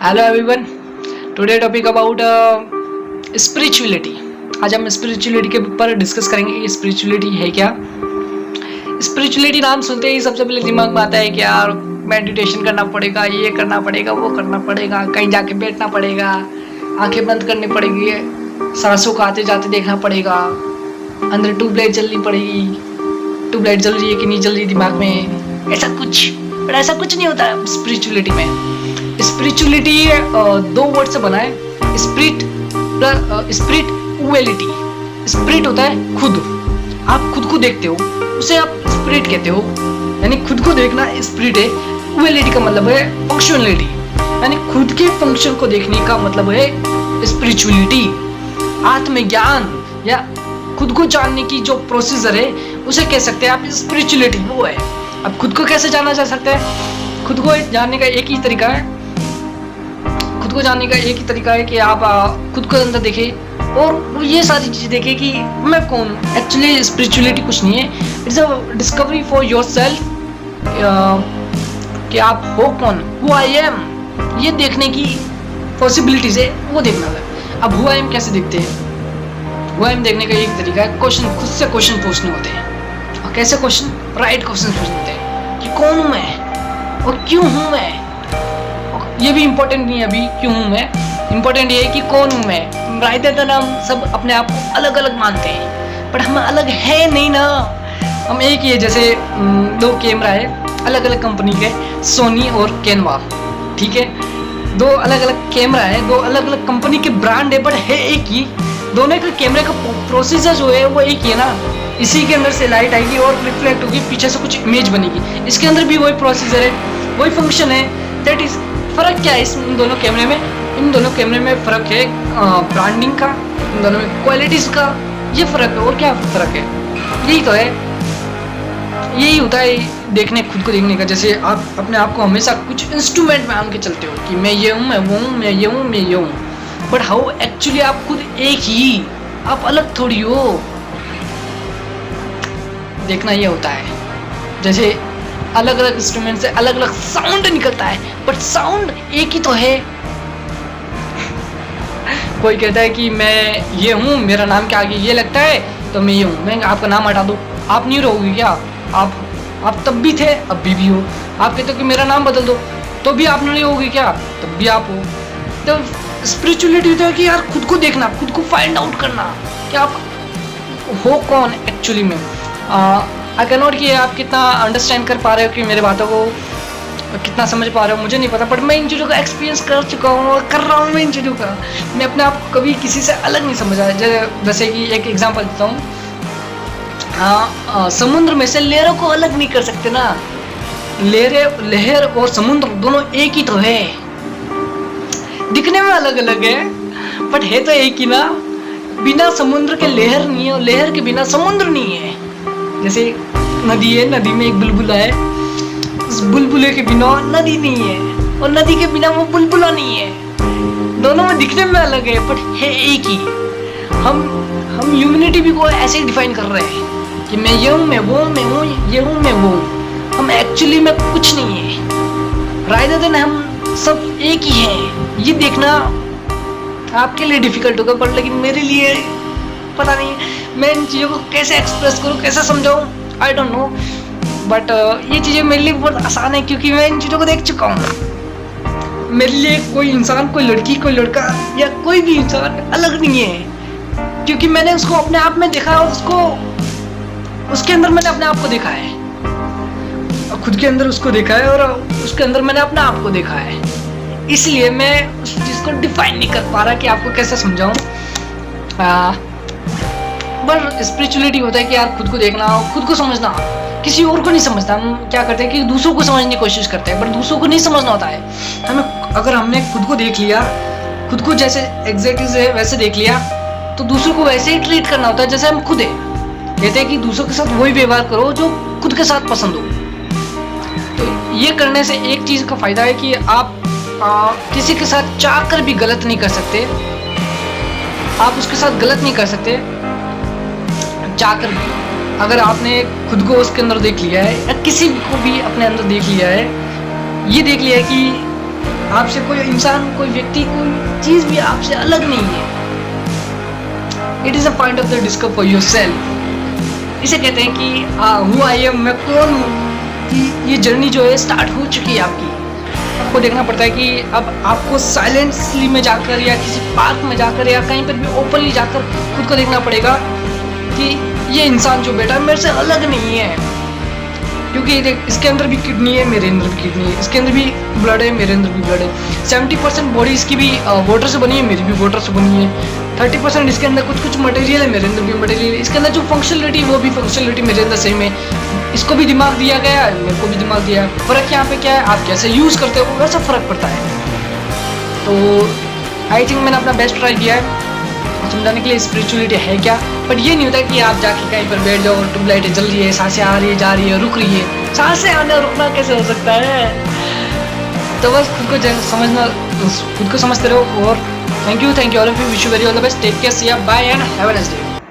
Hello everyone, today topic about spirituality. आज हम spirituality के ऊपर डिस्कस करेंगे कि स्पिरिचुअलिटी है क्या। स्पिरिचुअलिटी नाम सुनते ही सबसे पहले दिमाग में आता है कि यार मेडिटेशन करना पड़ेगा, ये करना पड़ेगा, वो करना पड़ेगा, कहीं जाके बैठना पड़ेगा, आंखें बंद करनी पड़ेगी, सांसों को आते जाते देखना पड़ेगा, अंदर ट्यूबलाइट जलनी पड़ेगी, ट्यूबलाइट जल रही है कि नहीं जल रही दिमाग में, ऐसा कुछ। पर ऐसा कुछ नहीं होता स्पिरिचुअलिटी में। स्पिरिचुअलिटी दो वर्ड से बना है, स्पिरिचुअलिटी। स्पिरिट होता है खुद, आप खुद को देखते हो, उसे आप स्पिरिट कहते हो, यानी खुद को देखना स्पिरिट है। उएलिटी का मतलब है फंक्शनलिटी, यानी खुद के फंक्शन को देखने का मतलब है स्पिरिचुअलिटी। आत्मज्ञान या खुद को जानने की जो प्रोसीजर है उसे कह सकते हैं आप स्पिरिचुअलिटी, वो है। अब खुद को कैसे जाना जा सकता है? खुद को जानने का एक ही तरीका है, खुद को जानने का एक ही तरीका है कि आप खुद को अंदर देखें और ये सारी चीजें देखें कि मैं कौन हूँ। एक्चुअली स्पिरिचुअलिटी कुछ नहीं है, it's a discovery for yourself, कि आप हो कौन, हु आई एम। ये देखने की पॉसिबिलिटीज है, वो देखना है। अब हु आई एम कैसे देखते हैं? हु आई एम देखने का एक तरीका है, क्वेश्चन, खुद से क्वेश्चन पूछने होते हैं। और कैसे क्वेश्चन? राइट क्वेश्चन पूछने होते हैं कि कौन हूँ मैं और क्यों हूँ मैं। ये भी इम्पोर्टेंट नहीं है अभी क्यों हूँ मैं, इम्पोर्टेंट ये है कि कौन हूँ मैं। राइट, हम सब अपने आप को अलग अलग मानते हैं, पर हम अलग है नहीं ना, हम एक ही है। जैसे दो कैमरा है अलग अलग कंपनी के, सोनी और कैनवा, ठीक है। दो अलग अलग कैमरा है, दो अलग अलग कंपनी के ब्रांड है, बट है एक ही। दोनों के कैमरे का प्रोसीजर जो है वो एक ही है ना। इसी के अंदर से लाइट आएगी और रिफ्लेक्ट होगी, पीछे से कुछ इमेज बनेगी। इसके अंदर भी वही प्रोसीजर है, वही फंक्शन है। दैट इज फर्क क्या है इन दोनों कैमरे में? इन दोनों कैमरे में फर्क है ब्रांडिंग का, इन दोनों में क्वालिटीज का, ये फर्क है। और क्या फर्क है? यही तो है, यही होता है देखने, खुद को देखने का। जैसे आप अपने आप को हमेशा कुछ इंस्ट्रूमेंट में मान के चलते हो कि मैं ये हूँ, मैं वो हूँ, मैं ये हूँ, मैं ये हूँ, बट हाउ एक्चुअली आप खुद एक ही, आप अलग थोड़ी हो। देखना ये होता है। जैसे अलग अलग इंस्ट्रूमेंट से अलग अलग साउंड निकलता है, बट साउंड एक ही तो है। कोई कहता है कि मैं ये हूँ, मेरा नाम के आगे ये लगता है तो मैं ये हूँ। मैं आपका नाम हटा दूँ, आप नहीं रहोगे क्या? आप तब भी थे, अब भी हो। आप कहते हो कि मेरा नाम बदल दो, तो भी आप नहीं होगे क्या? तब भी आप हो। तो स्पिरिचुअलिटी होता है कि यार खुद को देखना, खुद को फाइंड आउट करना कि आप हो कौन एक्चुअली में। आई कैन नॉट कि आप कितना अंडरस्टैंड कर पा रहे हो कि मेरे बातों को कितना समझ पा रहे हो, मुझे नहीं पता, बट मैं इन चीज़ों का एक्सपीरियंस कर चुका हूँ और कर रहा हूँ मैं इन चीज़ों का। मैं अपने आप को कभी किसी से अलग नहीं समझा। जैसे कि एक एग्जांपल देता हूँ, समुद्र में से लहरों को अलग नहीं कर सकते ना। लहर और समुद्र दोनों एक ही तो है, दिखने में अलग अलग है बट है तो एक ही ना। बिना समुद्र के लहर नहीं है और लहर के बिना समुद्र नहीं है। जैसे नदी है, नदी में एक बुलबुला है, उस बुलबुले के बिना नदी नहीं है और नदी के बिना वो बुलबुला नहीं है। दोनों में दिखने में अलग है बट है एक ही। हम ह्यूमैनिटी भी को ऐसे ही डिफाइन कर रहे हैं कि मैं ये हूँ, मैं वो हूँ, मैं हूँ, ये हूँ, मैं वो हूँ। हम एक्चुअली में कुछ नहीं है, रादर देन हम सब एक ही हैं। ये देखना आपके लिए डिफिकल्ट होगा, पर लेकिन मेरे लिए पता नहीं मैं इन चीज़ों को कैसे एक्सप्रेस करूँ, कैसे समझाऊँ, आई डोंट नो। बट ये चीज़ें मेरे लिए बहुत आसान है क्योंकि मैं इन चीज़ों को देख चुका हूँ। मेरे लिए कोई इंसान, कोई लड़की, कोई लड़का या कोई भी इंसान अलग नहीं है, क्योंकि मैंने उसको अपने आप में देखा, उसके अंदर मैंने अपने आप को देखा है, और खुद के अंदर उसको देखा है, और उसके अंदर मैंने अपने आप को देखा है। इसलिए मैं उस चीज़ को डिफाइन नहीं कर पा रहा कि आपको कैसे समझाऊं। पर स्पिरिचुअलिटी होता है कि यार खुद को देखना, खुद को समझना, किसी और को नहीं समझता। हम क्या करते हैं कि दूसरों को समझने की कोशिश करते हैं, पर दूसरों को नहीं समझना होता है हमें। अगर हमने खुद को देख लिया, खुद को जैसे एग्जैक्टली से वैसे देख लिया, तो दूसरों को वैसे ही ट्रीट करना होता है जैसे हम खुद है। कहते हैं कि दूसरों के साथ वही व्यवहार करो जो खुद के साथ पसंद हो। तो ये करने से एक चीज़ का फायदा है कि आप किसी के साथ चाह कर भी गलत नहीं कर सकते, आप उसके साथ गलत नहीं कर सकते चाह कर भी। अगर आपने खुद को उसके अंदर देख लिया है, या किसी को भी अपने अंदर देख लिया है, ये देख लिया है कि आपसे कोई इंसान, कोई व्यक्ति, कोई चीज भी आपसे अलग नहीं है। It is a point of the discover for your self. इसे कहते हैं कि हु आई एम, मैं कौन हूँ, कि ये जर्नी जो है स्टार्ट हो चुकी है आपकी। आपको देखना पड़ता है कि अब आपको साइलेंसली में जाकर या किसी पार्क में जाकर या कहीं पर भी ओपनली जाकर खुद को देखना पड़ेगा कि ये इंसान जो बैठा है मेरे से अलग नहीं है। क्योंकि देख, इसके अंदर भी किडनी है, मेरे अंदर भी किडनी है, इसके अंदर भी ब्लड है, मेरे अंदर भी ब्लड है। 70% बॉडी इसकी भी वाटर से बनी है, मेरी भी वाटर से बनी है। 30% इसके अंदर कुछ कुछ मटेरियल है, मेरे अंदर भी मटेरियल है। इसके अंदर जो फंक्शनलिटी है वो भी फंक्शनलिटी मेरे अंदर सेम है। इसको भी दिमाग दिया गया है, मेरे को भी दिमाग दिया है। फ़र्क यहाँ पे क्या है, आप कैसे यूज़ करते हो वैसा फ़र्क पड़ता है। तो आई थिंक मैंने अपना बेस्ट ट्राई किया है समझाने के लिए स्पिरिचुअलिटी है क्या। बट ये नहीं होता कि आप जाके कहीं पर बैठ जाओ, ट्यूबलाइटें जल रही है, सांसें आ रही है, जा रही है, रुक रही है। सांसें आना रुकना कैसे हो सकता है। तो बस खुद को समझना, खुद को समझते रहो। और thank you all of you, wish you very all the best, take care, see you, bye and have a nice day.